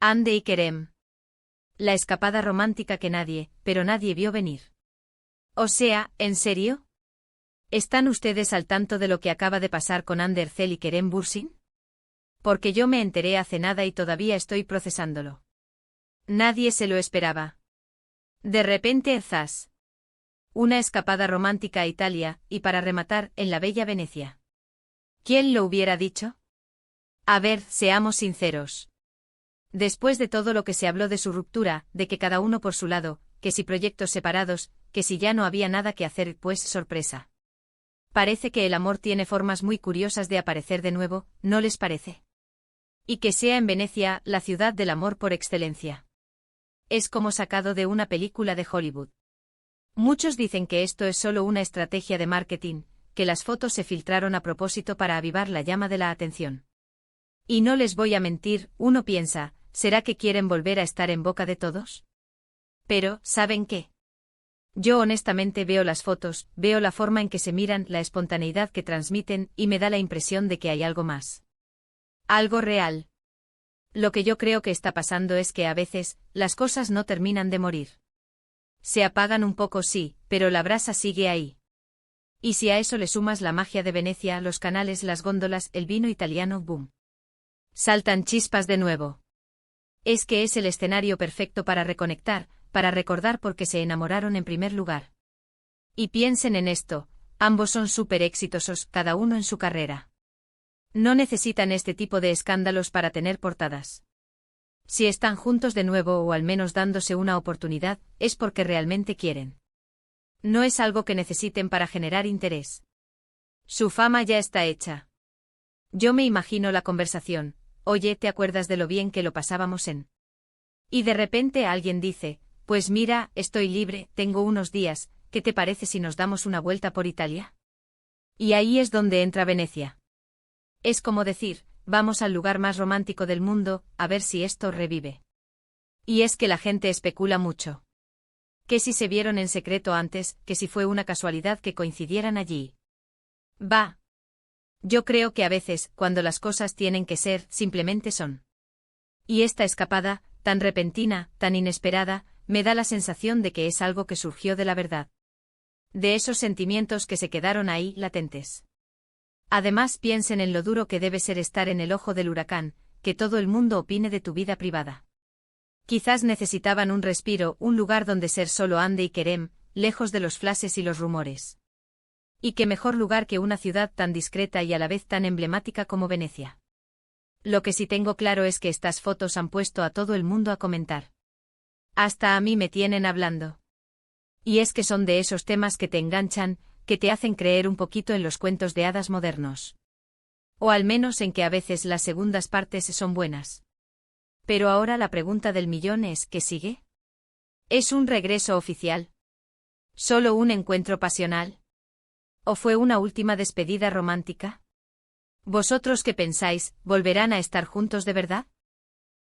Hande y Kerem. La escapada romántica que pero nadie vio venir. O sea, ¿en serio? ¿Están ustedes al tanto de lo que acaba de pasar con Ander Cel y Kerem Bürsin? Porque yo me enteré hace nada y todavía estoy procesándolo. Nadie se lo esperaba. De repente, zas. Una escapada romántica a Italia, y para rematar, en la bella Venecia. ¿Quién lo hubiera dicho? A ver, seamos sinceros. Después de todo lo que se habló de su ruptura, de que cada uno por su lado, que si proyectos separados, que si ya no había nada que hacer, pues sorpresa. Parece que el amor tiene formas muy curiosas de aparecer de nuevo, ¿no les parece? Y que sea en Venecia, la ciudad del amor por excelencia. Es como sacado de una película de Hollywood. Muchos dicen que esto es solo una estrategia de marketing, que las fotos se filtraron a propósito para avivar la llama de la atención. Y no les voy a mentir, uno piensa, ¿será que quieren volver a estar en boca de todos? Pero, ¿saben qué? Yo honestamente veo las fotos, veo la forma en que se miran, la espontaneidad que transmiten, y me da la impresión de que hay algo más. Algo real. Lo que yo creo que está pasando es que a veces, las cosas no terminan de morir. Se apagan un poco sí, pero la brasa sigue ahí. Y si a eso le sumas la magia de Venecia, los canales, las góndolas, el vino italiano, boom. Saltan chispas de nuevo. Es que es el escenario perfecto para reconectar, para recordar por qué se enamoraron en primer lugar. Y piensen en esto, ambos son súper exitosos, cada uno en su carrera. No necesitan este tipo de escándalos para tener portadas. Si están juntos de nuevo o al menos dándose una oportunidad, es porque realmente quieren. No es algo que necesiten para generar interés. Su fama ya está hecha. Yo me imagino la conversación, oye, ¿te acuerdas de lo bien que lo pasábamos en? Y de repente alguien dice, pues mira, estoy libre, tengo unos días, ¿qué te parece si nos damos una vuelta por Italia? Y ahí es donde entra Venecia. Es como decir, vamos al lugar más romántico del mundo, a ver si esto revive. Y es que la gente especula mucho. Que si se vieron en secreto antes, que si fue una casualidad que coincidieran allí. Va. Yo creo que a veces, cuando las cosas tienen que ser, simplemente son. Y esta escapada, tan repentina, tan inesperada, me da la sensación de que es algo que surgió de la verdad. De esos sentimientos que se quedaron ahí, latentes. Además piensen en lo duro que debe ser estar en el ojo del huracán, que todo el mundo opine de tu vida privada. Quizás necesitaban un respiro, un lugar donde ser solo Hande y Kerem, lejos de los flashes y los rumores. Y qué mejor lugar que una ciudad tan discreta y a la vez tan emblemática como Venecia. Lo que sí tengo claro es que estas fotos han puesto a todo el mundo a comentar. Hasta a mí me tienen hablando. Y es que son de esos temas que te enganchan, que te hacen creer un poquito en los cuentos de hadas modernos. O al menos en que a veces las segundas partes son buenas. Pero ahora la pregunta del millón es, ¿qué sigue? ¿Es un regreso oficial? ¿Solo un encuentro pasional? ¿O fue una última despedida romántica? ¿Vosotros qué pensáis, volverán a estar juntos de verdad?